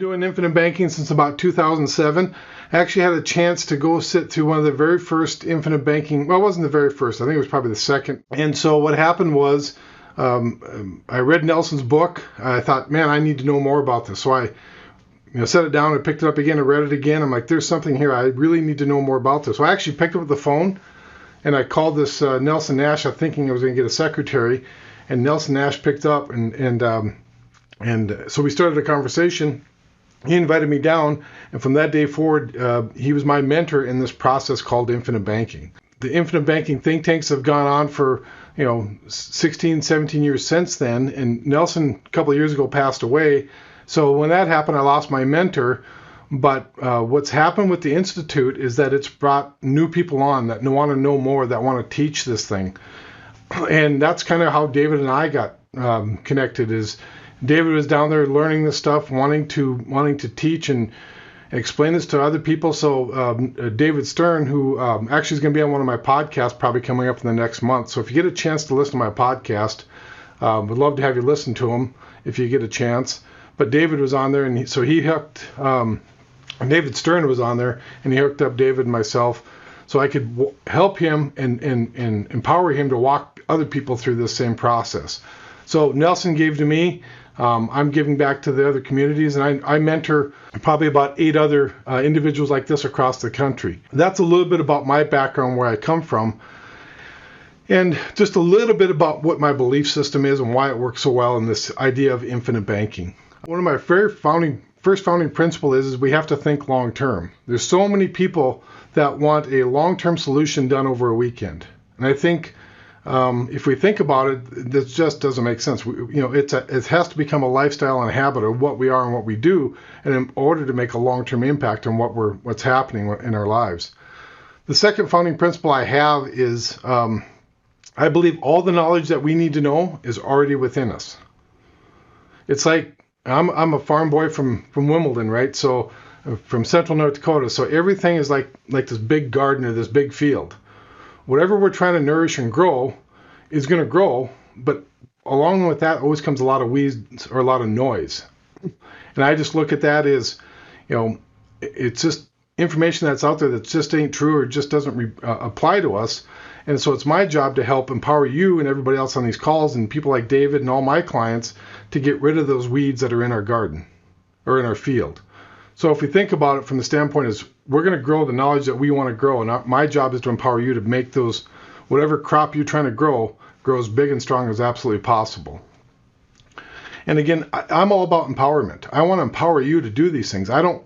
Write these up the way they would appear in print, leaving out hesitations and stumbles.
doing infinite banking since about 2007. I actually had a chance to go sit through one of the very first infinite banking. Well, it wasn't the very first. I think it was probably the second. And so what happened was I read Nelson's book. I thought, man, I need to know more about this. So I set it down and picked it up again and read it again. I'm like, there's something here. I really need to know more about this. So I actually picked up the phone and I called this Nelson Nash, thinking I was going to get a secretary. And Nelson Nash picked up and so we started a conversation. He invited me down, and from that day forward, he was my mentor in this process called infinite banking. The infinite banking think tanks have gone on for 16, 17 years since then, and Nelson a couple of years ago passed away. So when that happened, I lost my mentor. But what's happened with the Institute is that it's brought new people on that want to know more, that want to teach this thing. And that's kind of how David and I got connected. Is David was down there learning this stuff, wanting to teach and explain this to other people. So David Stern, who actually is going to be on one of my podcasts probably coming up in the next month. So if you get a chance to listen to my podcast, would love to have you listen to him if you get a chance. But David was on there, and David Stern was on there, and he hooked up David and myself so I could help him and empower him to walk other people through this same process. So Nelson gave to me. I'm giving back to the other communities, and I mentor probably about 8 other individuals like this across the country. That's a little bit about my background, where I come from, and just a little bit about what my belief system is and why it works so well in this idea of infinite banking. One of my first founding principle is we have to think long term. There's so many people that want a long-term solution done over a weekend, and I think if we think about it, this just doesn't make sense. It has to become a lifestyle and a habit of what we are and what we do, and in order to make a long-term impact on what's happening in our lives. The second founding principle I have is I believe all the knowledge that we need to know is already within us. It's like I'm a farm boy from Wimbledon, right? So from central North Dakota. So everything is like this big garden or this big field. Whatever we're trying to nourish and grow is going to grow, but along with that always comes a lot of weeds or a lot of noise. And I just look at that as, it's just information that's out there that just ain't true or just doesn't apply to us. And so it's my job to help empower you and everybody else on these calls and people like David and all my clients to get rid of those weeds that are in our garden or in our field. So if we think about it from the standpoint is we're going to grow the knowledge that we want to grow, and my job is to empower you to make those, whatever crop you're trying to grow as big and strong as absolutely possible. And again, I'm all about empowerment. I want to empower you to do these things. I don't,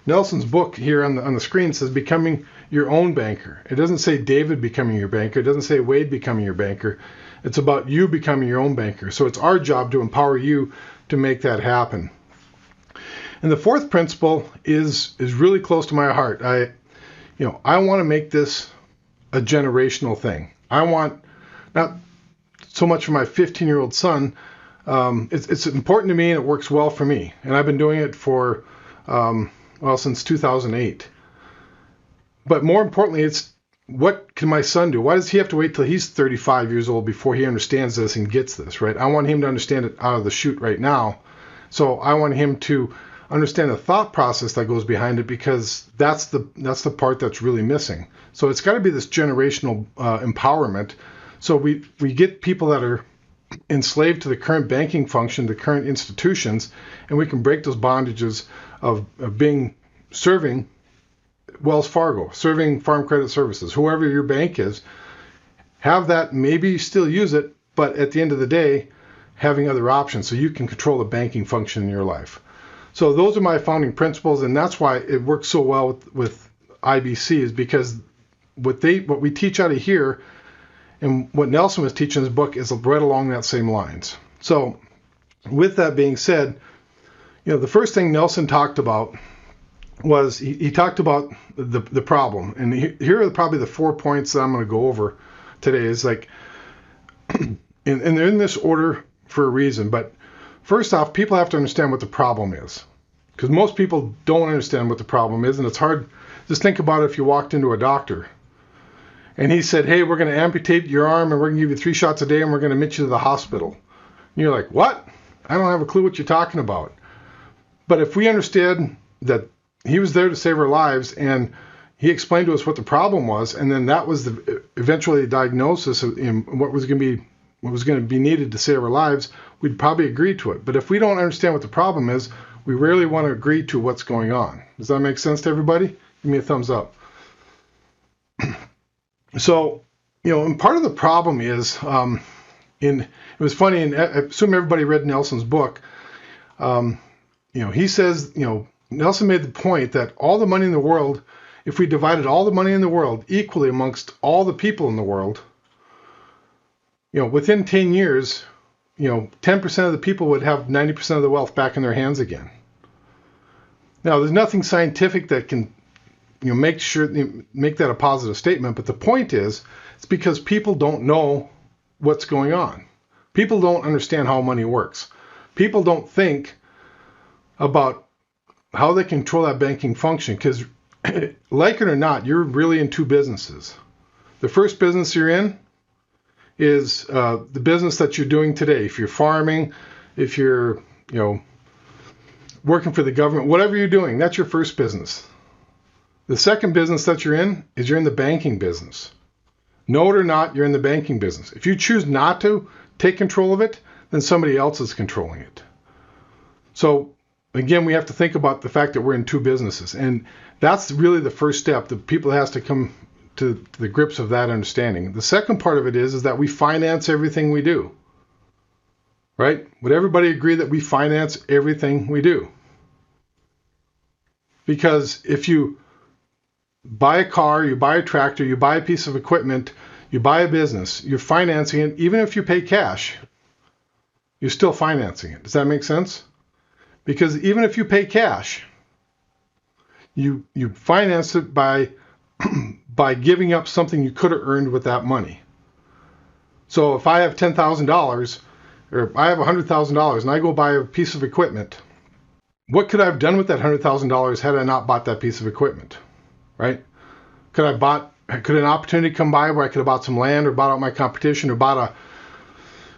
Nelson's book here on the screen says becoming your own banker. It doesn't say David becoming your banker. It doesn't say Wade becoming your banker. It's about you becoming your own banker. So it's our job to empower you to make that happen. And the fourth principle is really close to my heart. I want to make this a generational thing. I want, not so much for my 15-year-old son. It's important to me and it works well for me. And I've been doing it for, since 2008. But more importantly, it's what can my son do? Why does he have to wait till he's 35 years old before he understands this and gets this, right? I want him to understand it out of the chute right now. So I want him to understand the thought process that goes behind it, because that's the part that's really missing. So it's got to be this generational empowerment. So we get people that are enslaved to the current banking function, the current institutions, and we can break those bondages of serving Wells Fargo, serving Farm Credit Services, whoever your bank is. Have that, maybe still use it, but at the end of the day, having other options so you can control the banking function in your life. So those are my founding principles, and that's why it works so well with IBC, is because what we teach out of here and what Nelson was teaching in his book is right along that same lines. So with that being said, the first thing Nelson talked about was he talked about the problem. And here are probably the 4 points that I'm going to go over today. Is like, and they're in this order for a reason, but first off, people have to understand what the problem is, because most people don't understand what the problem is, and it's hard. Just think about it if you walked into a doctor and he said, hey, we're going to amputate your arm and we're going to give you 3 shots a day and we're going to admit you to the hospital. And you're like, what? I don't have a clue what you're talking about. But if we understood that he was there to save our lives, and he explained to us what the problem was, and then that was eventually the diagnosis of what was going to be needed to save our lives, we'd probably agree to it. But if we don't understand what the problem is, we rarely want to agree to what's going on. Does that make sense to everybody? Give me a thumbs up. So, and part of the problem is, it was funny, and I assume everybody read Nelson's book. He says, Nelson made the point that all the money in the world, if we divided all the money in the world equally amongst all the people in the world, within 10 years, 10% of the people would have 90% of the wealth back in their hands again. Now, there's nothing scientific that can, make that a positive statement, but the point is, it's because people don't know what's going on. People don't understand how money works. People don't think about how they control that banking function, because like it or not, you're really in two businesses. The first business you're in is the business that you're doing today. If you're farming, if you're, working for the government, whatever you're doing, that's your first business. The second business that you're in is you're in the banking business. Know it or not, you're in the banking business. If you choose not to take control of it, then somebody else is controlling it. So again, we have to think about the fact that we're in two businesses. And that's really the first step. The people has to come to the grips of that understanding. The second part of it is that we finance everything we do. Right? Would everybody agree that we finance everything we do? Because if you buy a car, you buy a tractor, you buy a piece of equipment, you buy a business, you're financing it. Even if you pay cash, you're still financing it. Does that make sense? Because even if you pay cash, you finance it by giving up something you could have earned with that money. So if I have $10,000 or I have $100,000 and I go buy a piece of equipment, what could I have done with that $100,000 had I not bought that piece of equipment? Right? Could an opportunity come by where I could have bought some land or bought out my competition or bought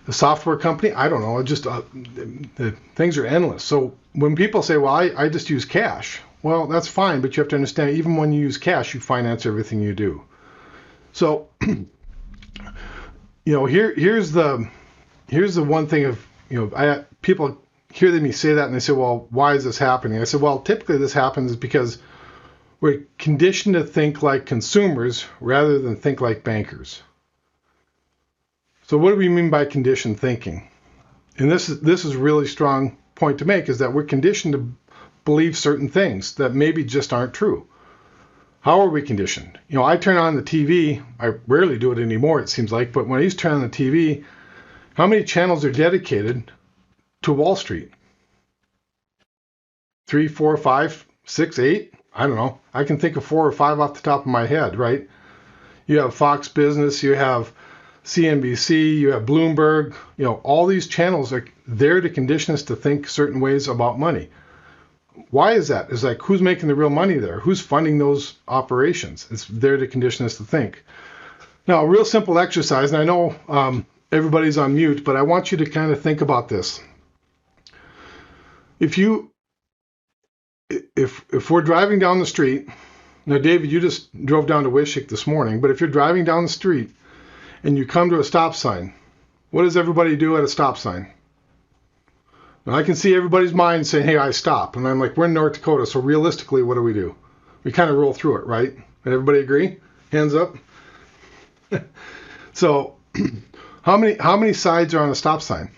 a software company? I don't know. The things are endless. So when people say, well, I just use cash, well, that's fine, but you have to understand, even when you use cash, you finance everything you do. So, here's the one thing of, people hear me say that and they say, well, why is this happening? I said, well, typically this happens because we're conditioned to think like consumers rather than think like bankers. So what do we mean by conditioned thinking? And this is a really strong point to make, is that we're conditioned to believe certain things that maybe just aren't true. How are we conditioned? I turn on the TV. I rarely do it anymore, it seems like, but when I used to turn on the TV, how many channels are dedicated to Wall Street? 3, 4, 5, 6, 8? I don't know. I can think of 4 or 5 off the top of my head, right? You have Fox Business, you have CNBC, you have Bloomberg, all these channels are there to condition us to think certain ways about money. Why is that? It's like, who's making the real money there? Who's funding those operations? It's there to condition us to think. Now, a real simple exercise, and I know everybody's on mute, but I want you to kind of think about this. If we're driving down the street, now David, you just drove down to Wishick this morning, but if you're driving down the street and you come to a stop sign, what does everybody do at a stop sign? Now I can see everybody's mind saying, hey, I stop. And I'm like, we're in North Dakota, so realistically, what do? We kind of roll through it, right? And everybody agree? Hands up. So how many sides are on a stop sign?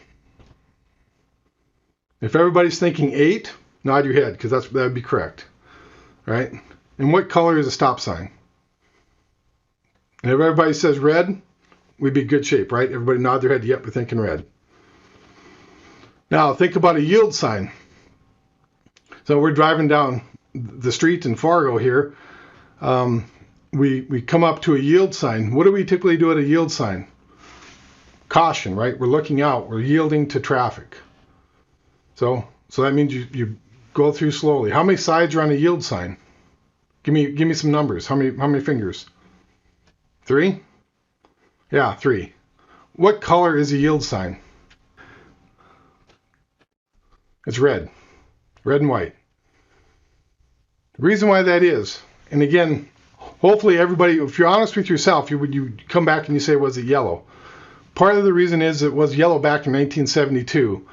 If everybody's thinking 8, nod your head, because that would be correct, right? And what color is a stop sign? And if everybody says red, we'd be in good shape, right? Everybody nod their head, yep, we're thinking red. Now think about a yield sign. So we're driving down the street in Fargo here. We come up to a yield sign. What do we typically do at a yield sign? Caution, right? We're looking out. We're yielding to traffic. So that means you go through slowly. How many sides are on a yield sign? Give me some numbers. How many fingers? 3? Yeah, 3. What color is a yield sign? It's red. red and white. The reason why that is, and again, hopefully everybody, if you're honest with yourself, you come back and you say, was it yellow? Part of the reason is it was yellow back in 1972.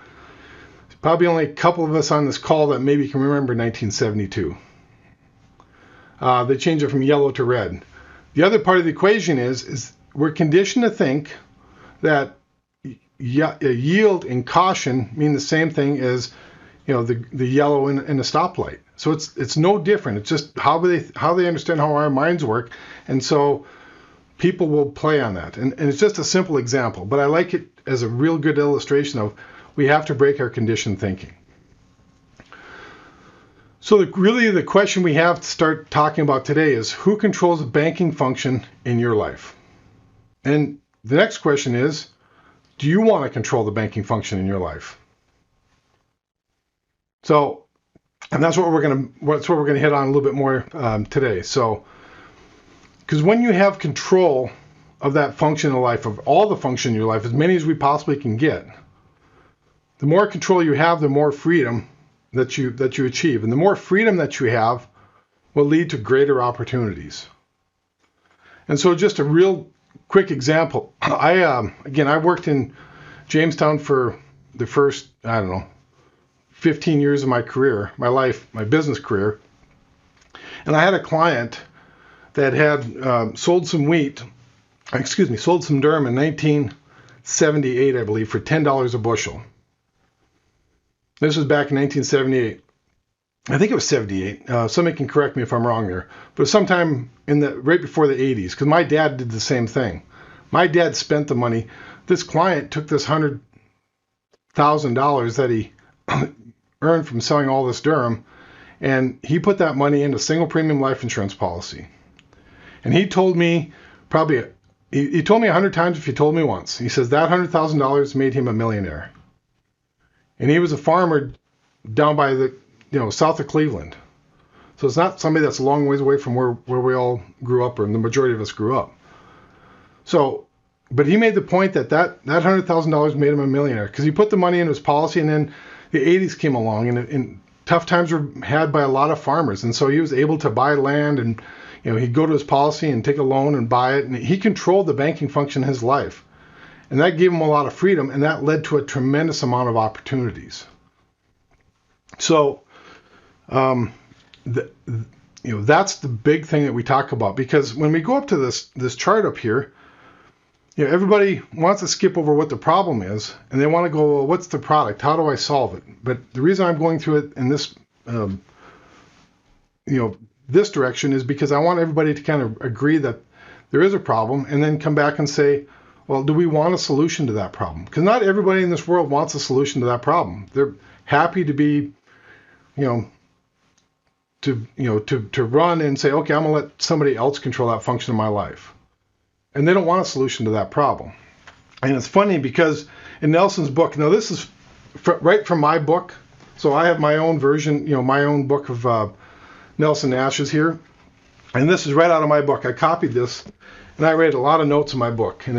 There's probably only a couple of us on this call that maybe can remember 1972. They changed it from yellow to red. The other part of the equation is we're conditioned to think that yield and caution mean the same thing as, the yellow in a stoplight. So it's no different. It's just how they understand how our minds work, and so people will play on that. And it's just a simple example, but I like it as a real good illustration of we have to break our conditioned thinking. So really the question we have to start talking about today is who controls the banking function in your life? And the next question is, do you want to control the banking function in your life? So, and that's what we're going to hit on a little bit more today. So, because when you have control of that function in life, of all the function in your life, as many as we possibly can get, the more control you have, the more freedom that you achieve, and the more freedom that you have will lead to greater opportunities. And so, just a real quick example. I worked in Jamestown for the first 15 years of my career, my business career, and I had a client that had sold some durum in 1978, I believe, for $10 a bushel. This was back in 1978. I think it was 78. Somebody can correct me if I'm wrong there. But sometime right before the 80s, because my dad did the same thing. My dad spent the money. This client took this $100,000 that he earned from selling all this durum, and he put that money into a single premium life insurance policy. And he told me he told me 100 times if he told me once. He says that $100,000 made him a millionaire. And he was a farmer down by south of Cleveland. So it's not somebody that's a long ways away from where we all grew up, or the majority of us grew up. So, but he made the point that $100,000 made him a millionaire because he put the money in his policy, and then the 80s came along, and tough times were had by a lot of farmers. And so he was able to buy land, and he'd go to his policy and take a loan and buy it. And he controlled the banking function in his life. And that gave him a lot of freedom, and that led to a tremendous amount of opportunities. So, that's the big thing that we talk about, because when we go up to this chart up here, everybody wants to skip over what the problem is, and they want to go, well, what's the product? How do I solve it? But the reason I'm going through it in this, this direction is because I want everybody to kind of agree that there is a problem, and then come back and say, well, do we want a solution to that problem? Because not everybody in this world wants a solution to that problem. They're happy to be, to run and say, okay, I'm going to let somebody else control that function in my life. And they don't want a solution to that problem. And it's funny because in Nelson's book, now this is right from my book. So I have my own version, my own book of Nelson Nash's here. And this is right out of my book. I copied this, and I read a lot of notes in my book. And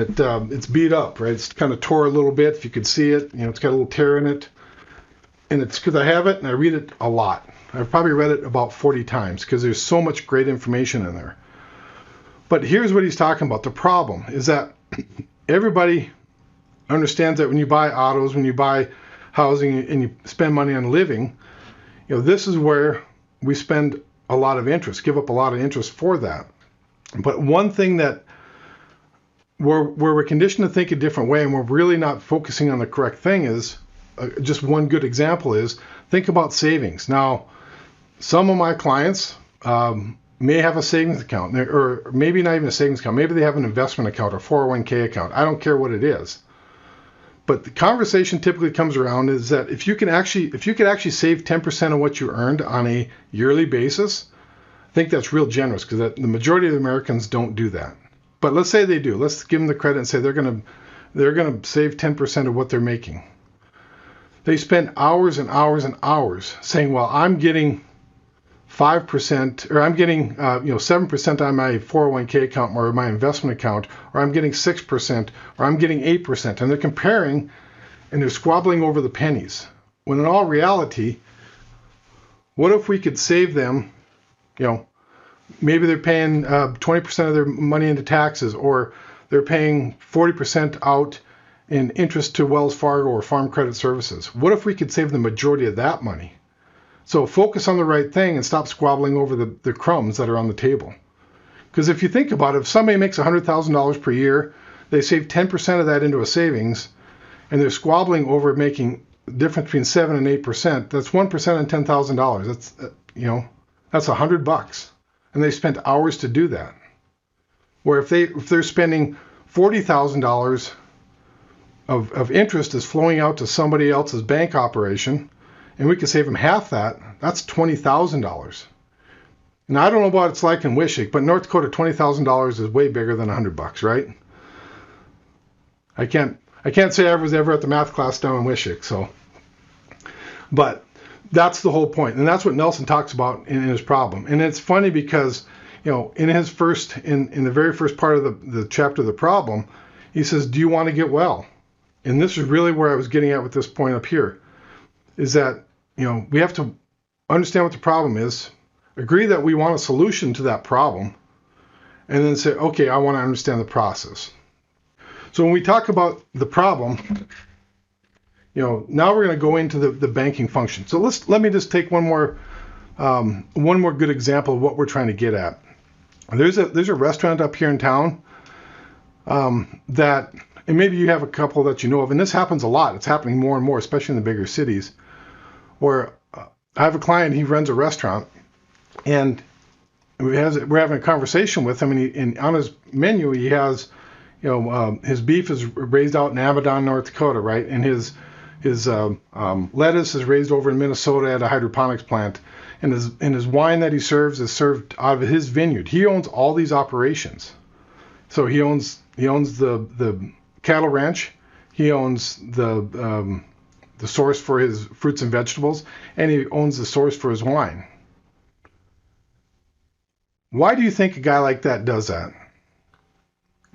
it's beat up, right? It's kind of tore a little bit, if you could see it. It's got a little tear in it. And it's because I have it and I read it a lot. I've probably read it about 40 times because there's so much great information in there. But here's what he's talking about. The problem is that everybody understands that when you buy autos, when you buy housing, and you spend money on living, this is where we spend a lot of interest, give up a lot of interest for that. But one thing that where we're conditioned to think a different way, and we're really not focusing on the correct thing, is just one good example is think about savings. Now, some of my clients may have a savings account, or maybe not even a savings account. Maybe they have an investment account or 401k account. I don't care what it is. But the conversation typically comes around is that if you could actually save 10% of what you earned on a yearly basis, I think that's real generous, because the majority of Americans don't do that. But let's say they do. Let's give them the credit and say they're going to save 10% of what they're making. They spend hours and hours and hours saying, well, I'm getting 5%, or I'm getting 7% on my 401k account or my investment account, or I'm getting 6%, or I'm getting 8%, and they're comparing and they're squabbling over the pennies. When in all reality, What if we could save them, maybe they're paying 20% of their money into taxes, or they're paying 40% out in interest to Wells Fargo or Farm Credit Services. What if we could save the majority of that money? So focus on the right thing and stop squabbling over the crumbs that are on the table. Because if you think about it, if somebody makes $100,000 per year, they save 10% of that into a savings, and they're squabbling over making the difference between 7 and 8%. That's 1% on $10,000. That's $100, and they spent hours to do that. Where if they're spending $40,000 of interest is flowing out to somebody else's bank operation, and we could save them half that, that's $20,000. Now, I don't know what it's like in Wishick, but North Dakota, $20,000 is way bigger than $100, right? I can't say I was ever at the math class down in Wishick, so. But that's the whole point, and that's what Nelson talks about in his problem. And it's funny because, in the very first part of the chapter of the problem, he says, do you want to get well? And this is really where I was getting at with this point up here, is that, we have to understand what the problem is, agree that we want a solution to that problem, and then say, okay, I want to understand the process. So when we talk about the problem, now we're going to go into the banking function. So let me just take one more good example of what we're trying to get at. There's a restaurant up here in town that, and maybe you have a couple that you know of, and this happens a lot. It's happening more and more, especially in the bigger cities, where I have a client, he runs a restaurant, and we're having a conversation with him, and on his menu he has, his beef is raised out in Amadon, North Dakota, right? And his lettuce is raised over in Minnesota at a hydroponics plant, and his wine that he serves is served out of his vineyard. He owns all these operations, so he owns the cattle ranch, he owns the source for his fruits and vegetables, and he owns the source for his wine. Why do you think a guy like that does that?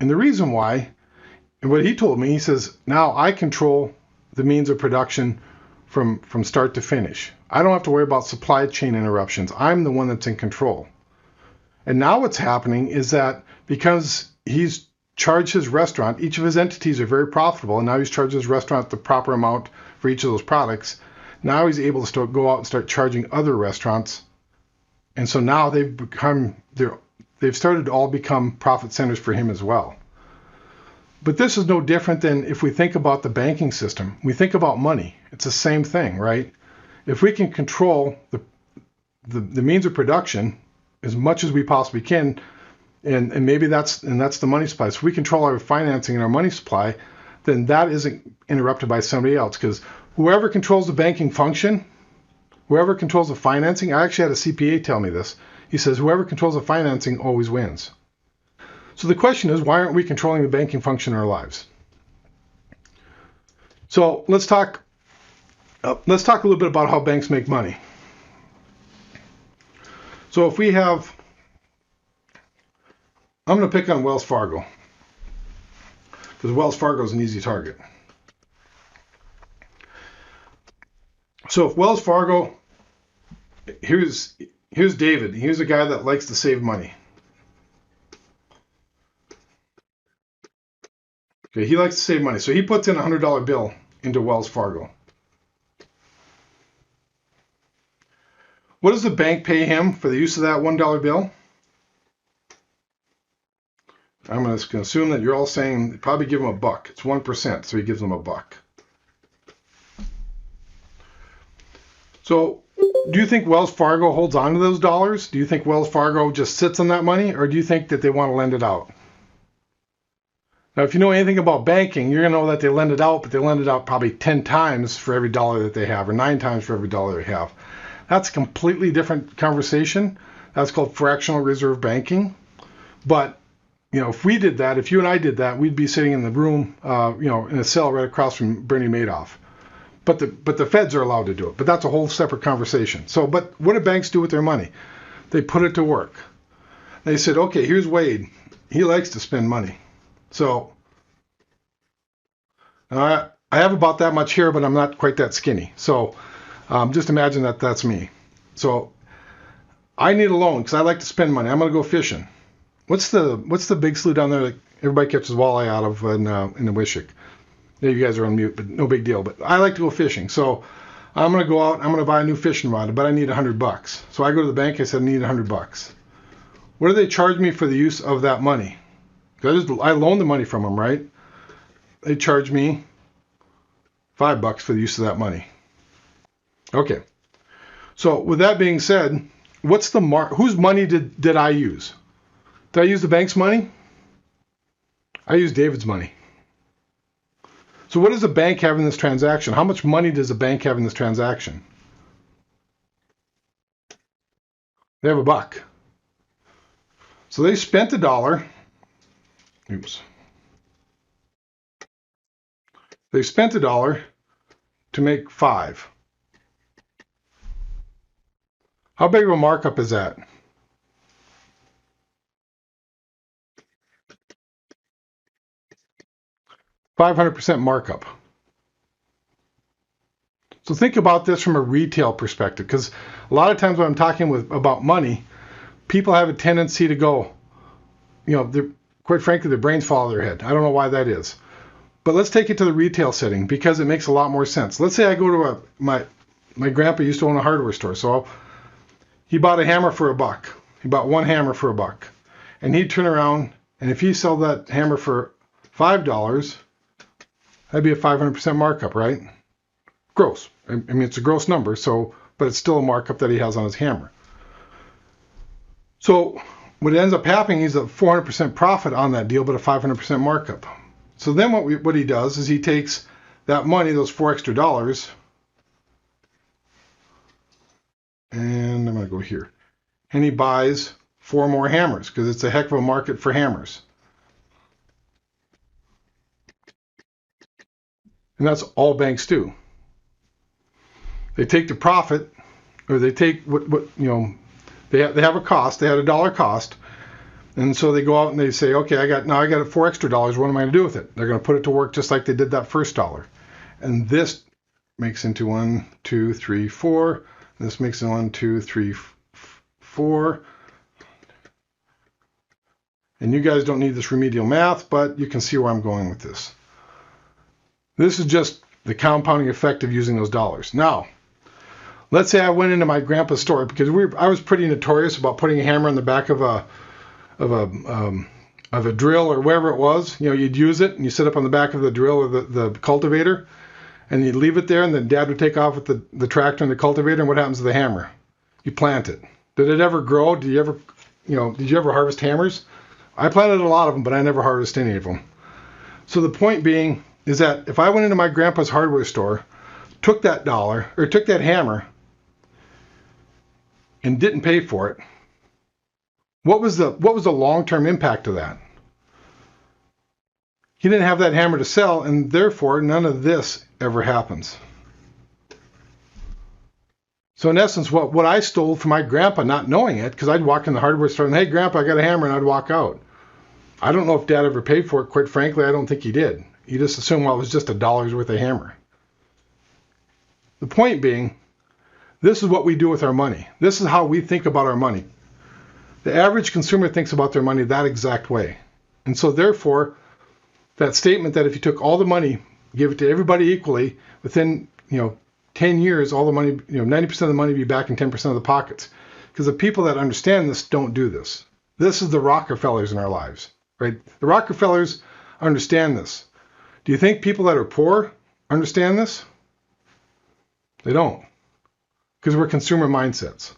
And the reason why, and what he told me, he says, now I control the means of production from start to finish. I don't have to worry about supply chain interruptions. I'm the one that's in control. And now what's happening is that because he's charged his restaurant, each of his entities are very profitable, and now he's charged his restaurant the proper amount for each of those products. Now he's able to go out and start charging other restaurants. And so now they've started to all become profit centers for him as well. But this is no different than if we think about the banking system. We think about money. It's the same thing, right? If we can control the means of production as much as we possibly can, and maybe that's the money supply. So if we control our financing and our money supply, then that isn't interrupted by somebody else, because whoever controls the banking function, whoever controls the financing, I actually had a CPA tell me this. He says, whoever controls the financing always wins. So the question is, why aren't we controlling the banking function in our lives? So let's talk a little bit about how banks make money. So if we have, I'm going to pick on Wells Fargo, because Wells Fargo is an easy target. So if Wells Fargo, here's David. Here's a guy that likes to save money. Okay, he likes to save money. So he puts in a $100 bill into Wells Fargo. What does the bank pay him for the use of that $1 bill? I'm just going to assume that you're all saying they probably give him $1. It's 1%, so he gives them $1. So do you think Wells Fargo holds on to those dollars? Do you think Wells Fargo just sits on that money, or do you think that they want to lend it out? Now, if you know anything about banking, you're going to know that they lend it out, but they lend it out probably 10 times for every dollar that they have, or 9 times for every dollar they have. That's a completely different conversation. That's called fractional reserve banking. But, if we did that, if you and I did that, we'd be sitting in the room, in a cell right across from Bernie Madoff. But the feds are allowed to do it. But that's a whole separate conversation. But what do banks do with their money? They put it to work. They said, okay, here's Wade. He likes to spend money. So I have about that much hair, but I'm not quite that skinny. So just imagine that that's me. So I need a loan because I like to spend money. I'm going to go fishing. What's the big slough down there that everybody catches walleye out of in the Wishick? Yeah, you guys are on mute, but no big deal. But I like to go fishing. So I'm going to go out. I'm going to buy a new fishing rod, but I need $100. So I go to the bank. I said, I need $100. What do they charge me for the use of that money? Because I loaned the money from them, right? They charge me $5 for the use of that money. Okay. So with that being said, what's the whose money did I use? Did I use the bank's money? I used David's money. So what does the bank have in this transaction? How much money does the bank have in this transaction? They have $1. So they spent $1. Oops. They spent $1 to make $5. How big of a markup is that? $500 markup. So think about this from a retail perspective, because a lot of times when I'm talking about money, people have a tendency to go, quite frankly, their brains fall out of their head. I don't know why that is. But let's take it to the retail setting because it makes a lot more sense. Let's say I go to my grandpa used to own a hardware store, so he bought a hammer for $1. He bought one hammer for $1, and he'd turn around and if he sold that hammer for $5, that'd be a 500% markup, right? Gross. I mean, it's a gross number, but it's still a markup that he has on his hammer. So what ends up happening is a 400% profit on that deal, but a 500% markup. So then what he does is he takes that money, those $4 extra, and I'm going to go here, and he buys 4 more hammers because it's a heck of a market for hammers. And that's all banks do. They take the profit, or they take they have a cost. They had $1 cost, and so they go out and they say, okay, I got $4 extra. What am I going to do with it? They're going to put it to work just like they did that first $1. And this makes into 1, 2, 3, 4. This makes it 1, 2, 3, 4. And you guys don't need this remedial math, but you can see where I'm going with this. This is just the compounding effect of using those dollars. Now, let's say I went into my grandpa's store because I was pretty notorious about putting a hammer on the back of a drill or wherever it was. You'd use it and you sit up on the back of the drill or the cultivator, and you'd leave it there, and then Dad would take off with the tractor and the cultivator. And what happens to the hammer? You plant it. Did it ever grow? Did you ever harvest hammers? I planted a lot of them, but I never harvested any of them. So the point being is that if I went into my grandpa's hardware store, took that $1 or took that hammer and didn't pay for it, what was the long-term impact of that? He didn't have that hammer to sell, and therefore none of this ever happens. So in essence, what I stole from my grandpa, not knowing it, because I'd walk in the hardware store and, hey, Grandpa, I got a hammer, and I'd walk out. I don't know if Dad ever paid for it. Quite frankly, I don't think he did. He just assumed, well, it was just $1 worth of hammer. The point being, this is what we do with our money. This is how we think about our money. The average consumer thinks about their money that exact way. And so therefore, that statement that if you took all the money, give it to everybody equally, within 10 years, all the money, 90% of the money be back in 10% of the pockets. Because the people that understand this don't do this. This is the Rockefellers in our lives, right? The Rockefellers understand this. Do you think people that are poor understand this? They don't. Because we're consumer mindsets.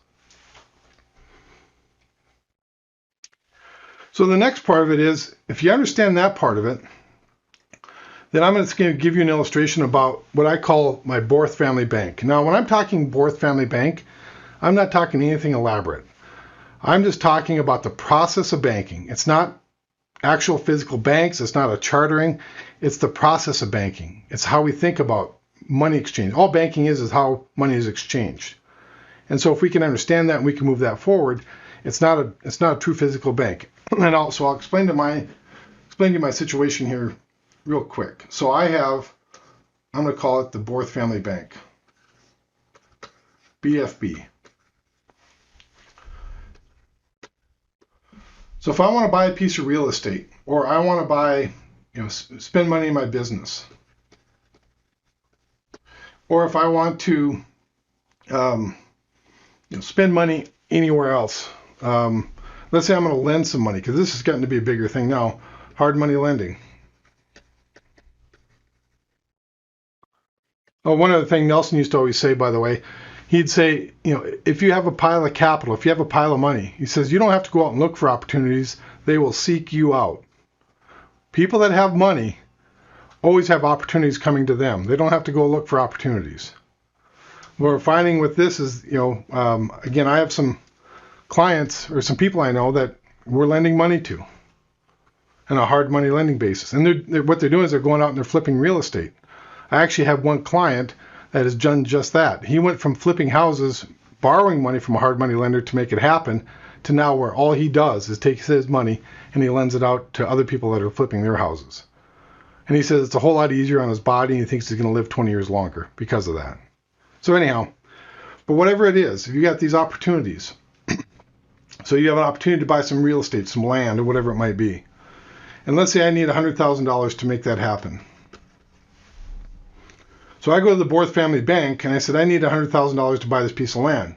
So the next part of it is, if you understand that part of it, then I'm just going to give you an illustration about what I call my Borth family bank. Now, when I'm talking Borth family bank, I'm not talking anything elaborate. I'm just talking about the process of banking. It's not actual physical banks. It's not a chartering. It's the process of banking. It's how we think about money exchange. All banking is how money is exchanged. And so if we can understand that and we can move that forward, it's not a true physical bank. And also I'll explain to you my situation here real quick. So I'm going to call it the Borth Family Bank, BFB. So if I want to buy a piece of real estate, or I want to buy, spend money in my business, or if I want to spend money anywhere else, let's say I'm going to lend some money, because this is getting to be a bigger thing now, hard money lending. Oh, one other thing Nelson used to always say, by the way, he'd say, if you have a pile of capital, if you have a pile of money, he says, you don't have to go out and look for opportunities. They will seek you out. People that have money always have opportunities coming to them. They don't have to go look for opportunities. What we're finding with this is, again, I have some clients or some people I know that we're lending money to on a hard money lending basis. And what they're doing is they're going out and they're flipping real estate. I actually have one client that has done just that. He went from flipping houses, borrowing money from a hard money lender to make it happen, to now where all he does is takes his money and he lends it out to other people that are flipping their houses. And he says it's a whole lot easier on his body, and he thinks he's going to live 20 years longer because of that. So anyhow, but whatever it is, if you got these opportunities, so you have an opportunity to buy some real estate, some land, or whatever it might be. And let's say I need $100,000 to make that happen. So I go to the Borth Family Bank and I said, I need $100,000 to buy this piece of land.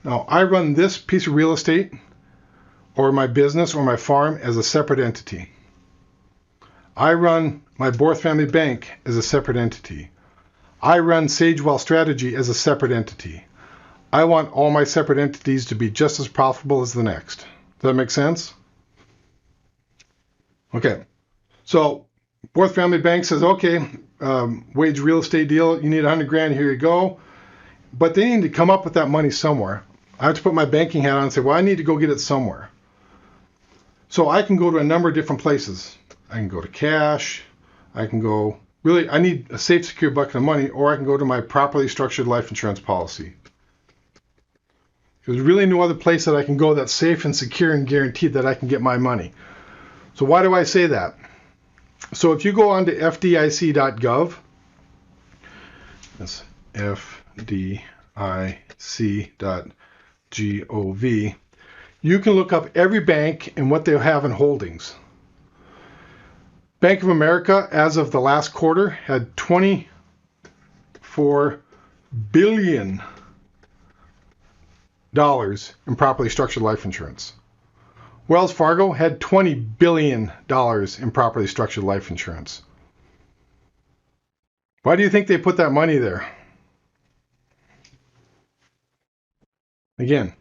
Now, I run this piece of real estate or my business or my farm as a separate entity. I run my Borth Family Bank as a separate entity. I run Sage Wealth Strategy as a separate entity. I want all my separate entities to be just as profitable as the next. Does that make sense? Okay. So Borth Family Bank says, okay, wage real estate deal, you need $100,000, here you go. But they need to come up with that money somewhere. I have to put my banking hat on and say, well, I need to go get it somewhere. So I can go to a number of different places. I can go to cash. I can go, really, I need a safe, secure bucket of money, or I can go to my properly structured life insurance policy. There's really no other place that I can go that's safe and secure and guaranteed that I can get my money. So why do I say that? So if you go on to fdic.gov, that's fdic.gov, you can look up every bank and what they have in holdings. Bank of America, as of the last quarter, had $24 billion in properly structured life insurance. Wells Fargo had $20 billion in properly structured life insurance. Why do you think they put that money there? Again,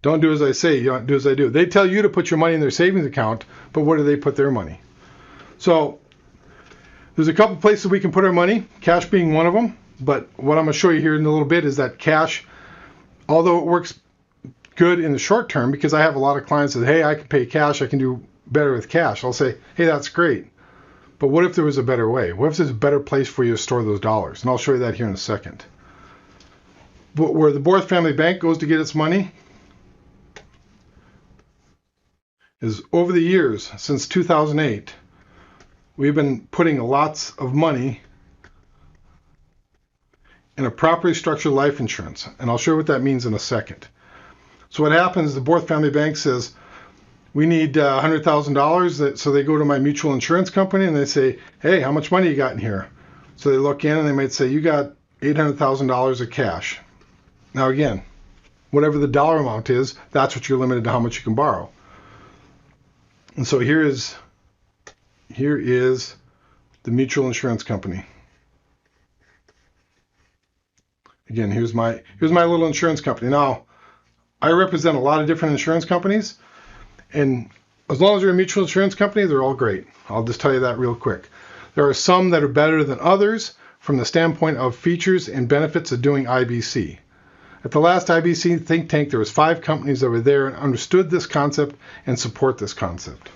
don't do as I say, you don't do as I do. They tell you to put your money in their savings account, but where do they put their money? So there's a couple places we can put our money, cash being one of them. But what I'm going to show you here in a little bit is that cash, although it works good in the short term, because I have a lot of clients that, hey, I can pay cash, I can do better with cash. I'll say, hey, that's great. But what if there was a better way? What if there's a better place for you to store those dollars? And I'll show you that here in a second. But where the Borth Family Bank goes to get its money is over the years, since 2008, we've been putting lots of money in a properly structured life insurance. And I'll show you what that means in a second. So what happens, the Borth Family Bank says, we need $100,000. So they go to my mutual insurance company and they say, hey, how much money you got in here? So they look in and they might say, you got $800,000 of cash. Now again, whatever the dollar amount is, that's what you're limited to how much you can borrow. And so here is the mutual insurance company. Again, here's my little insurance company. Now, I represent a lot of different insurance companies, and as long as you're a mutual insurance company, they're all great. I'll just tell you that real quick. There are some that are better than others from the standpoint of features and benefits of doing IBC. At the last IBC think tank, there was 5 companies that were there and understood this concept and support this concept.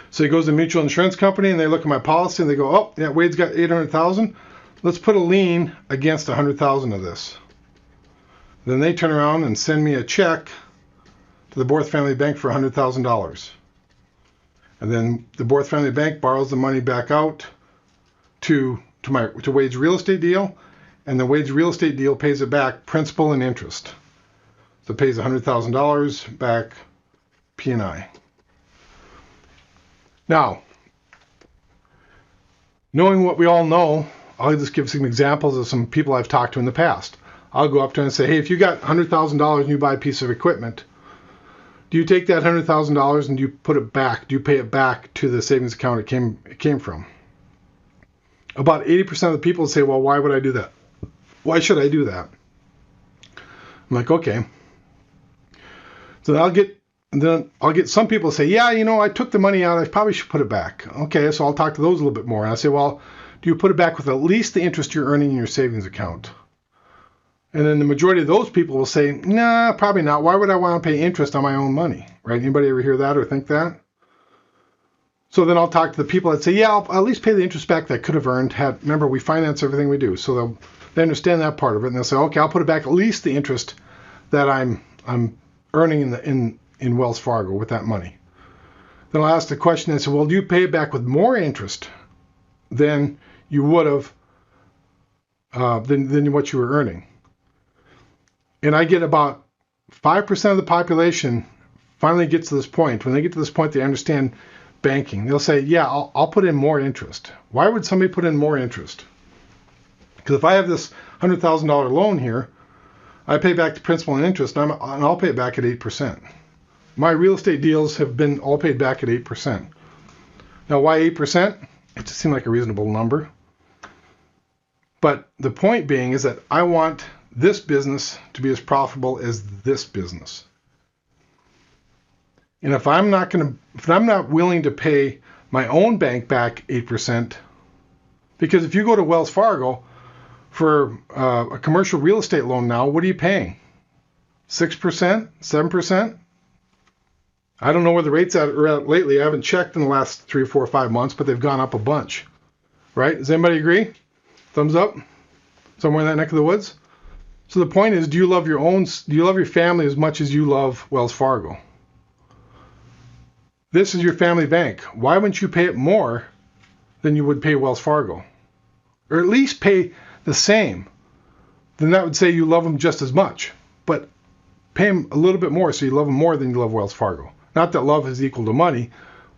So he goes to a mutual insurance company and they look at my policy and they go, oh, yeah, Wade's got $800,000. Let's put a lien against $100,000 of this. Then they turn around and send me a check to the Borth Family Bank for $100,000. And then the Borth Family Bank borrows the money back out to Wade's real estate deal, and the Wade's real estate deal pays it back principal and interest. So it pays $100,000 back P&I. Now, knowing what we all know, I'll just give some examples of some people I've talked to in the past. I'll go up to them and say, hey, if you got $100,000 and you buy a piece of equipment, do you take that $100,000 and do you put it back? Do you pay it back to the savings account it came from? About 80% of the people say, well, why would I do that? Why should I do that? I'm like, okay. So I'll get some people say, yeah, I took the money out. I probably should put it back. Okay, so I'll talk to those a little bit more. And I say, well, do you put it back with at least the interest you're earning in your savings account? And then the majority of those people will say, nah, probably not. Why would I want to pay interest on my own money? Right? Anybody ever hear that or think that? So then I'll talk to the people that say, yeah, I'll at least pay the interest back that I could have earned. Remember, we finance everything we do. So they understand that part of it. And they'll say, okay, I'll put it back at least the interest that I'm earning in Wells Fargo with that money. Then I'll ask the question and say, well, do you pay it back with more interest than you would have than what you were earning? And I get about 5% of the population finally gets to this point. When they get to this point, they understand banking. They'll say, yeah, I'll put in more interest. Why would somebody put in more interest? Because if I have this $100,000 loan here, I pay back the principal and interest, and I'll pay it back at 8%. My real estate deals have been all paid back at 8%. Now, why 8%? It just seemed like a reasonable number. But the point being is that I want this business to be as profitable as this business. And if I'm not willing to pay my own bank back 8%, because if you go to Wells Fargo for a commercial real estate loan now, what are you paying? 6%? 7%? I don't know where the rates are at lately. I haven't checked in the last 3 or 4 or 5 months, but they've gone up a bunch. Right? Does anybody agree? Thumbs up? Somewhere in that neck of the woods? So the point is, do you love your family as much as you love Wells Fargo? This is your family bank. Why wouldn't you pay it more than you would pay Wells Fargo? Or at least pay the same. Then that would say you love them just as much. But pay them a little bit more so you love them more than you love Wells Fargo. Not that love is equal to money,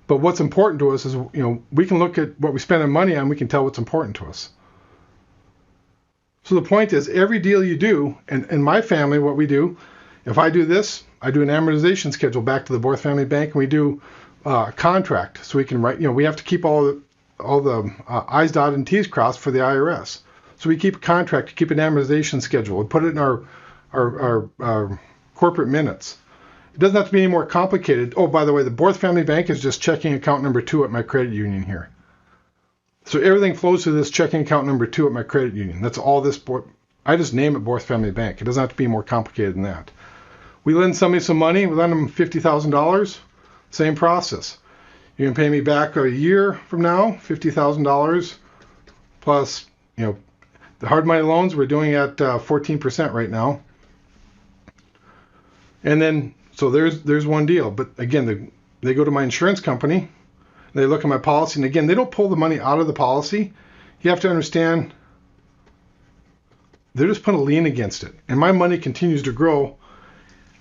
but what's important to us is, we can look at what we spend our money on, we can tell what's important to us. So the point is, every deal you do, and in my family, what we do, if I do this, I do an amortization schedule back to the Borth Family Bank, and we do a contract. So we can write, we have to keep all the I's dotted and T's crossed for the IRS. So we keep a contract, keep an amortization schedule, and put it in our corporate minutes. It doesn't have to be any more complicated. Oh, by the way, the Borth Family Bank is just checking account number 2 at my credit union here. So everything flows through this checking account number 2 at my credit union. That's all this. I just name it Borth Family Bank. It doesn't have to be more complicated than that. We lend somebody some money. We lend them $50,000. Same process. You can pay me back a year from now, $50,000 plus, the hard money loans we're doing at 14% right now. And then, so there's one deal. But again, they go to my insurance company. They look at my policy, and again, they don't pull the money out of the policy. You have to understand, they're just putting a lien against it. And my money continues to grow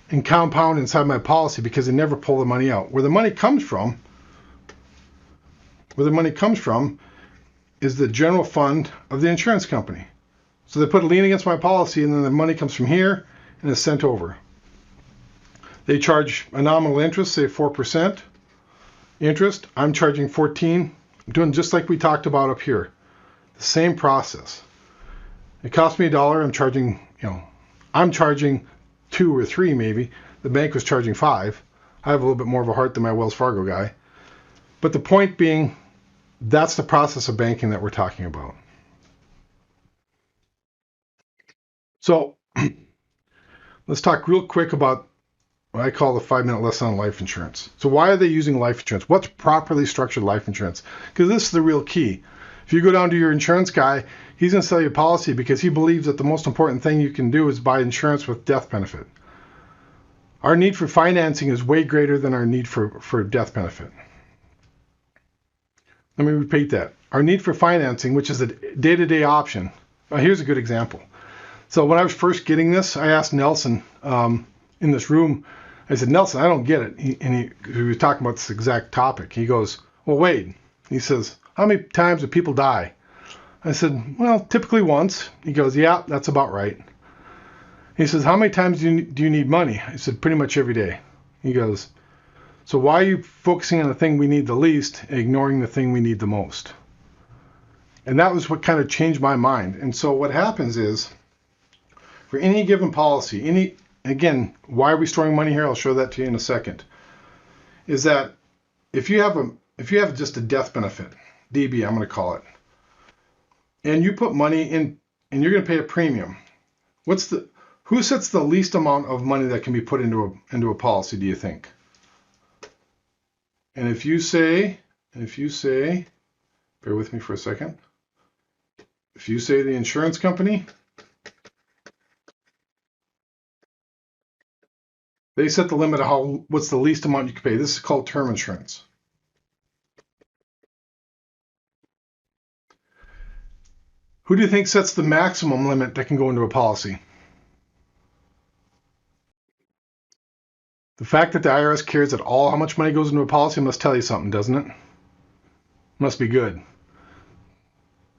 and compound inside my policy because they never pull the money out. Where the money comes from is the general fund of the insurance company. So they put a lien against my policy, and then the money comes from here and is sent over. They charge a nominal interest, say 4%. Interest, I'm charging 14. I'm doing just like we talked about up here. The same process. It cost me $1. I'm charging 2 or 3 maybe. The bank was charging 5. I have a little bit more of a heart than my Wells Fargo guy. But the point being, that's the process of banking that we're talking about. So let's talk real quick about what I call the 5-minute lesson on life insurance. So why are they using life insurance? What's properly structured life insurance? Because this is the real key. If you go down to your insurance guy, he's going to sell you a policy because he believes that the most important thing you can do is buy insurance with death benefit. Our need for financing is way greater than our need for death benefit. Let me repeat that. Our need for financing, which is a day-to-day option. Here's a good example. So when I was first getting this, I asked Nelson in this room, I said, Nelson, I don't get it. He was talking about this exact topic. He goes, well, wait. He says, how many times do people die? I said, well, typically once. He goes, yeah, that's about right. He says, how many times do you need money? I said, pretty much every day. He goes, so why are you focusing on the thing we need the least and ignoring the thing we need the most? And that was what kind of changed my mind. And so what happens is, for any given policy, again, why are we storing money here? I'll show that to you in a second. Is that if you have just a death benefit, DB, I'm going to call it, and you put money in, and you're going to pay a premium, who sets the least amount of money that can be put into a policy? Do you think? And if you say, bear with me for a second. If you say the insurance company, they set the limit of what's the least amount you can pay. This is called term insurance. Who do you think sets the maximum limit that can go into a policy? The fact that the IRS cares at all how much money goes into a policy must tell you something, doesn't it? Must be good.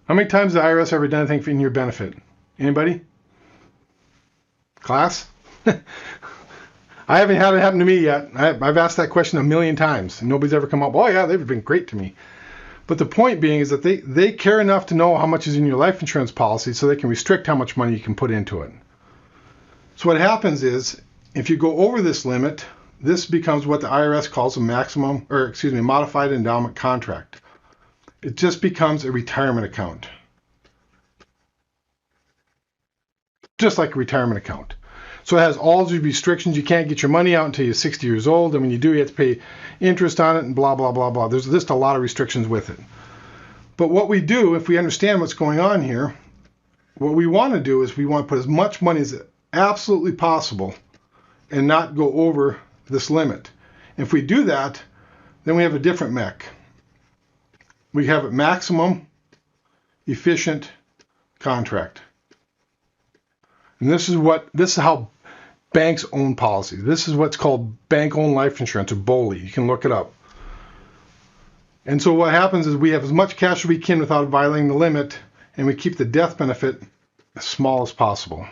How many times has the IRS ever done anything in your benefit? Anybody? Class? I haven't had it happen to me yet. I've asked that question a million times, and nobody's ever come up, oh yeah, they've been great to me. But the point being is that they care enough to know how much is in your life insurance policy so they can restrict how much money you can put into it. So what happens is, if you go over this limit, this becomes what the IRS calls a modified endowment contract. It just becomes a retirement account. Just like a retirement account. So it has all the restrictions. You can't get your money out until you're 60 years old. And when you do, you have to pay interest on it and blah, blah, blah, blah. There's just a lot of restrictions with it. But what we do, if we understand what's going on here, what we want to do is we want to put as much money as absolutely possible and not go over this limit. If we do that, then we have a different MEC. We have a maximum efficient contract. And this is how banks own policies. This is what's called bank-owned life insurance, or BOLI. You can look it up. And so what happens is we have as much cash as we can without violating the limit, and we keep the death benefit as small as possible.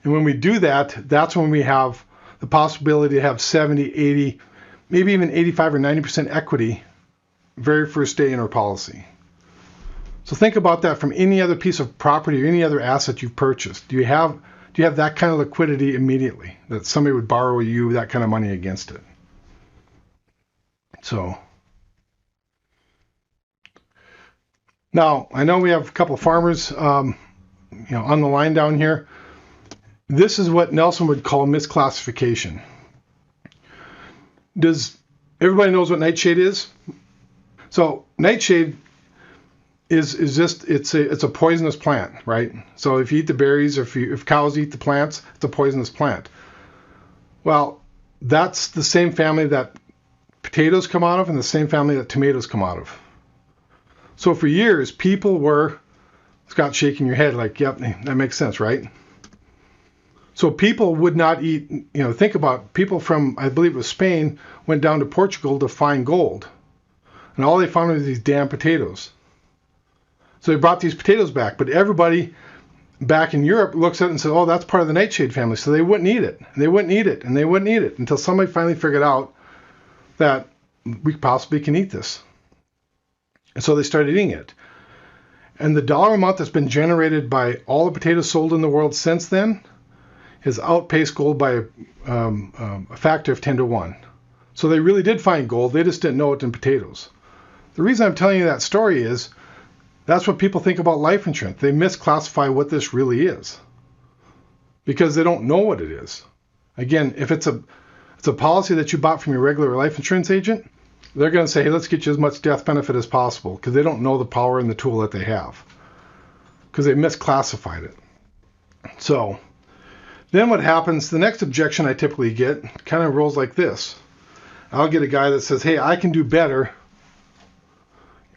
And when we do that, that's when we have the possibility to have 70, 80, maybe even 85 or 90% equity very first day in our policy. So think about that from any other piece of property or any other asset you've purchased. Do you have that kind of liquidity immediately, that somebody would borrow you that kind of money against it? So now I know we have a couple of farmers on the line down here. This is what Nelson would call misclassification. Does everybody knows what nightshade is? So nightshade is just it's a poisonous plant, right? So if you eat the berries, or if cows eat the plants, it's a poisonous plant. Well, that's the same family that potatoes come out of, and the same family that tomatoes come out of. So for years, people were, Scott shaking your head like, yep, that makes sense, right? So people would not eat, think about people from, I believe it was Spain, went down to Portugal to find gold. And all they found was these damn potatoes. So they brought these potatoes back, but everybody back in Europe looks at it and says, oh, that's part of the nightshade family. So they wouldn't eat it, and they wouldn't eat it, and they wouldn't eat it until somebody finally figured out that we possibly can eat this. And so they started eating it. And the dollar amount that's been generated by all the potatoes sold in the world since then has outpaced gold by a factor of 10 to 1. So they really did find gold. They just didn't know it in potatoes. The reason I'm telling you that story is that's what people think about life insurance. They misclassify what this really is because they don't know what it is. Again, if it's a policy that you bought from your regular life insurance agent, they're going to say, hey, let's get you as much death benefit as possible, because they don't know the power and the tool that they have because they misclassified it. So then what happens, the next objection I typically get kind of rolls like this. I'll get a guy that says, hey, I can do better.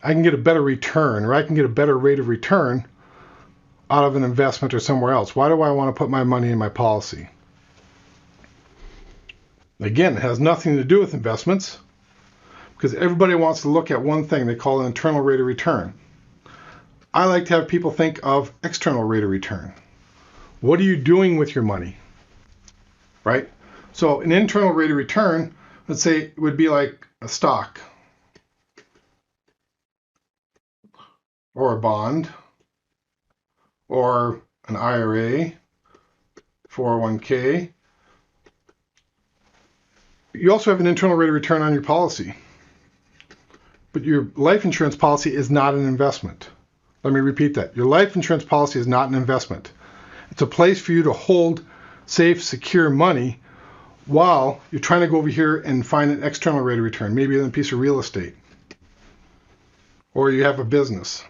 I can get a better return, or I can get a better rate of return out of an investment or somewhere else. Why do I want to put my money in my policy? Again, it has nothing to do with investments because everybody wants to look at one thing they call an internal rate of return. I like to have people think of external rate of return. What are you doing with your money? Right? So an internal rate of return, let's say it would be like a stock or a bond or an IRA, 401k. You also have an internal rate of return on your policy. But your life insurance policy is not an investment. Let me repeat that. Your life insurance policy is not an investment. It's a place for you to hold safe, secure money while you're trying to go over here and find an external rate of return, maybe in a piece of real estate, or you have a business.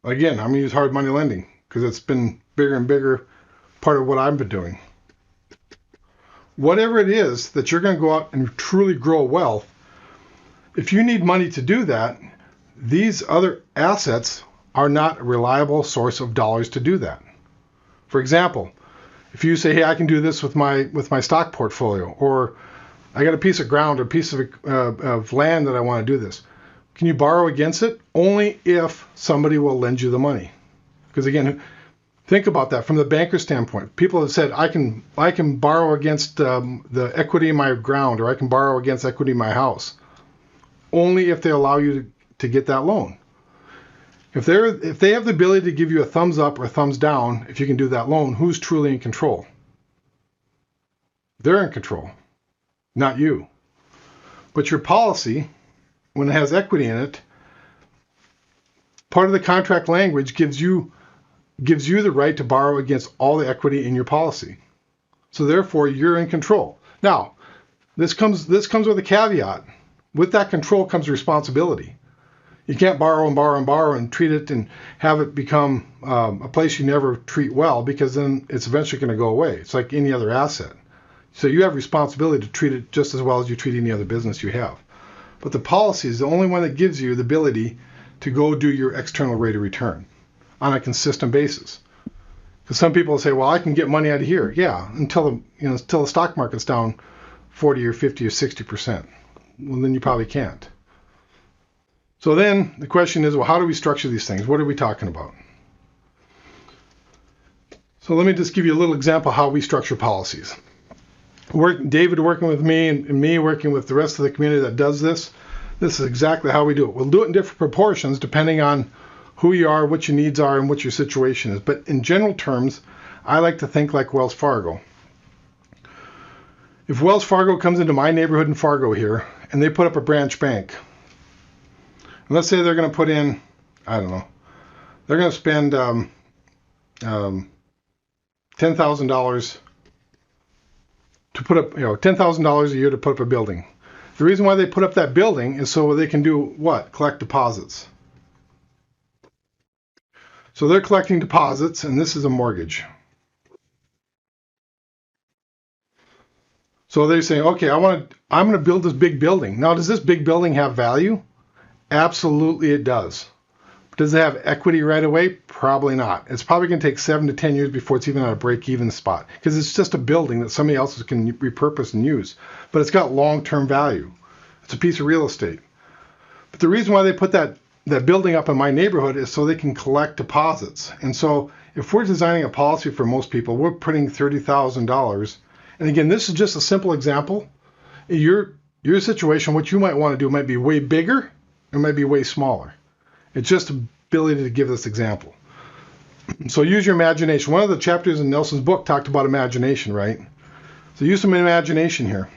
Again, I'm going to use hard money lending because it's been bigger and bigger part of what I've been doing. Whatever it is that you're going to go out and truly grow wealth, if you need money to do that, these other assets are not a reliable source of dollars to do that. For example, if you say, hey, I can do this with my stock portfolio, or I got a piece of ground or a piece of land that I want to do this, can you borrow against it? Only if somebody will lend you the money. Because again, think about that from the banker standpoint. People have said, I can borrow against the equity in my ground, or I can borrow against equity in my house. Only if they allow you to get that loan. If they have the ability to give you a thumbs up or a thumbs down, if you can do that loan, who's truly in control? They're in control, not you. But your policy, when it has equity in it, part of the contract language gives you the right to borrow against all the equity in your policy. So therefore, you're in control. Now, this comes with a caveat. With that control comes responsibility. You can't borrow and borrow and borrow and treat it and have it become a place you never treat well, because then it's eventually going to go away. It's like any other asset. So you have responsibility to treat it just as well as you treat any other business you have. But the policy is the only one that gives you the ability to go do your external rate of return on a consistent basis. Because some people say, well, I can get money out of here. Yeah, until the stock market's down 40 or 50 or 60%. Well, then you probably can't. So then the question is, well, how do we structure these things? What are we talking about? So let me just give you a little example of how we structure policies. David working with me and me working with the rest of the community that does this, this is exactly how we do it. We'll do it in different proportions depending on who you are, what your needs are, and what your situation is. But in general terms, I like to think like Wells Fargo. If Wells Fargo comes into my neighborhood in Fargo here, and they put up a branch bank, and let's say they're going to put in, I don't know, they're going to spend $10,000 to put up, $10,000 a year to put up a building. The reason why they put up that building is so they can do what? Collect deposits. So they're collecting deposits, and this is a mortgage. So they're saying, okay, I'm going to build this big building. Now, does this big building have value? Absolutely it does. Does it have equity right away? Probably not. It's probably going to take 7 to 10 years before it's even at a break-even spot, because it's just a building that somebody else can repurpose and use. But it's got long-term value. It's a piece of real estate. But the reason why they put that building up in my neighborhood is so they can collect deposits. And so if we're designing a policy for most people, we're putting $30,000. And again, this is just a simple example. Your situation, what you might want to do might be way bigger, it might be way smaller. It's just the ability to give this example. So use your imagination. One of the chapters in Nelson's book talked about imagination, right? So use some imagination here.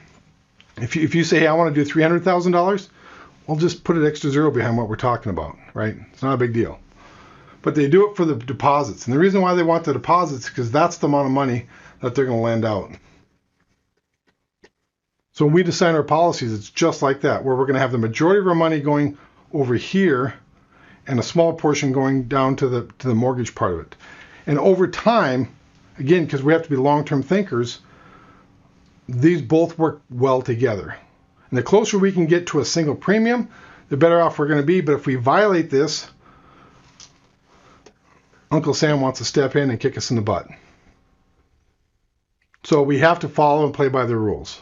If you say, hey, I want to do $300,000, well, just put an extra zero behind what we're talking about, right? It's not a big deal. But they do it for the deposits. And the reason why they want the deposits is because that's the amount of money that they're going to lend out. So when we design our policies, it's just like that, where we're going to have the majority of our money going over here and a small portion going down to the mortgage part of it. And over time, again, because we have to be long-term thinkers, these both work well together. And the closer we can get to a single premium, the better off we're going to be. But if we violate this, Uncle Sam wants to step in and kick us in the butt. So we have to follow and play by the rules.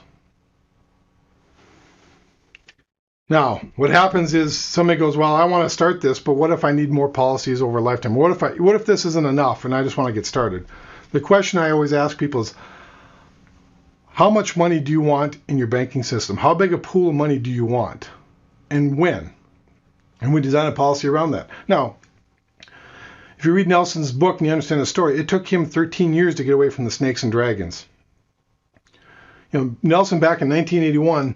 Now, what happens is somebody goes, well, I want to start this, but what if I need more policies over a lifetime? What if this isn't enough and I just want to get started? The question I always ask people is, how much money do you want in your banking system? How big a pool of money do you want? And when? And we design a policy around that. Now, if you read Nelson's book and you understand the story, it took him 13 years to get away from the snakes and dragons. Nelson back in 1981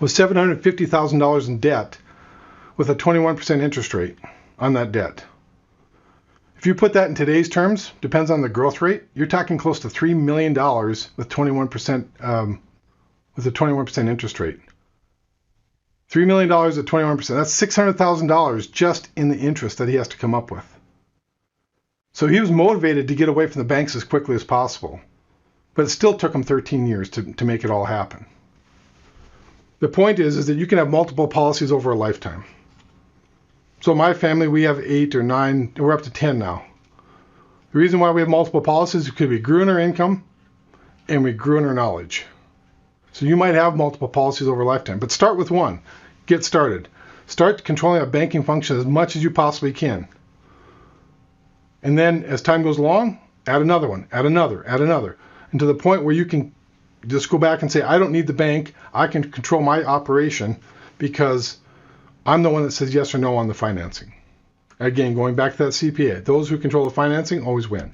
was $750,000 in debt with a 21% interest rate on that debt. If you put that in today's terms, depends on the growth rate, you're talking close to $3 million with 21% with a 21% interest rate. $3 million at 21%. That's $600,000 just in the interest that he has to come up with. So he was motivated to get away from the banks as quickly as possible. But it still took him 13 years to make it all happen. The point is that you can have multiple policies over a lifetime. So my family, we have 8 or 9, we're up to 10 now. The reason why we have multiple policies is because we grew in our income and we grew in our knowledge. So you might have multiple policies over a lifetime, but start with one. Get started. Start controlling a banking function as much as you possibly can. And then as time goes along, add another one, add another, and to the point where you can just go back and say, I don't need the bank. I can control my operation because I'm the one that says yes or no on the financing. Again, going back to that CPA, those who control the financing always win.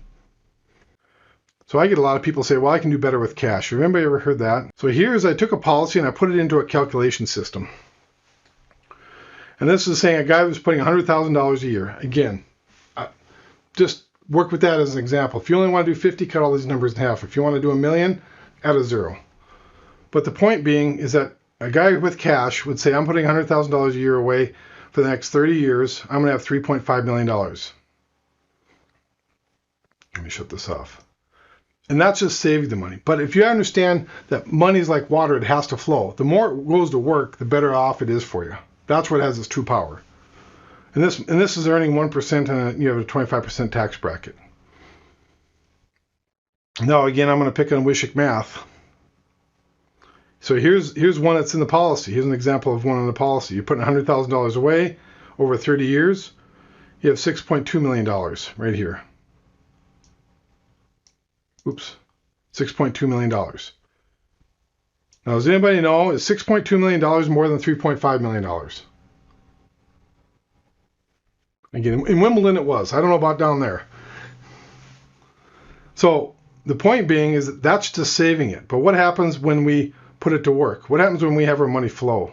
So I get a lot of people say, well, I can do better with cash. Remember, you ever heard that? So here's, I took a policy and I put it into a calculation system. And this is saying a guy was putting $100,000 a year. Again, just work with that as an example. If you only want to do 50, cut all these numbers in half. If you want to do $1 million, add a 0. But the point being is that a guy with cash would say, I'm putting $100,000 a year away for the next 30 years. I'm going to have $3.5 million. Let me shut this off. And that's just saving the money. But if you understand that money is like water, it has to flow. The more it goes to work, the better off it is for you. That's what has its true power. And this is earning 1% and you have a 25% tax bracket. Now, again, I'm going to pick on Wishick math. So here's one that's in the policy. Here's an example of one in the policy. You're putting $100,000 away over 30 years. You have $6.2 million right here. Oops, $6.2 million. Now, does anybody know, is $6.2 million more than $3.5 million? Again, in Wimbledon it was. I don't know about down there. So the point being is that that's just saving it. But what happens when we put it to work? What happens when we have our money flow?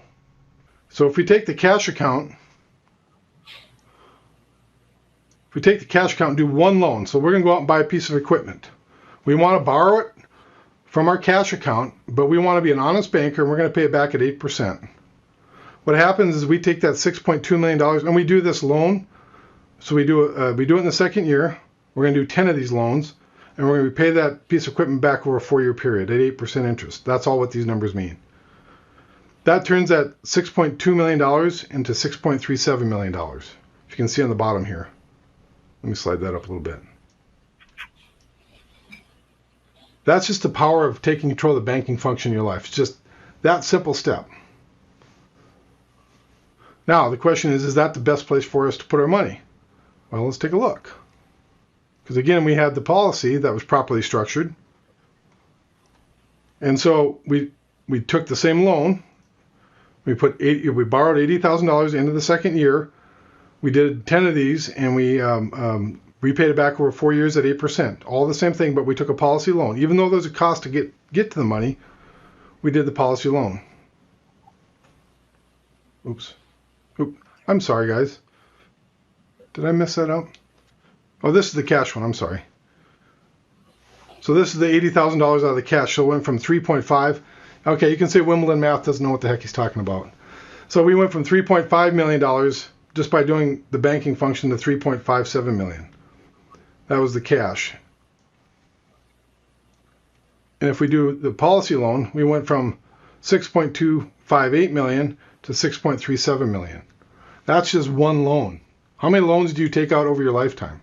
So if we take the cash account, and do one loan, so we're going to go out and buy a piece of equipment. We want to borrow it from our cash account, but we want to be an honest banker and we're going to pay it back at 8%. What happens is we take that $6.2 million and we do this loan. So we do it in the second year. We're going to do 10 of these loans, and we're going to pay that piece of equipment back over a 4-year period at 8% interest. That's all what these numbers mean. That turns that $6.2 million into $6.37 million. If you can see on the bottom here. Let me slide that up a little bit. That's just the power of taking control of the banking function in your life. It's just that simple step. Now, the question is that the best place for us to put our money? Well, let's take a look. Because again, we had the policy that was properly structured. And so we took the same loan. We borrowed $80,000 into the second year. We did 10 of these, and we repaid it back over 4 years at 8%. All the same thing, but we took a policy loan. Even though there's a cost to get to the money, we did the policy loan. Oops. I'm sorry, guys. Did I mess that up? Oh, this is the cash one. I'm sorry. So this is the $80,000 out of the cash. So it went from 3.5. Okay, you can say Wimbledon math doesn't know what the heck he's talking about. So we went from $3.5 million just by doing the banking function to $3.57 million. That was the cash. And if we do the policy loan, we went from $6.258 million to $6.37 million. That's just one loan. How many loans do you take out over your lifetime?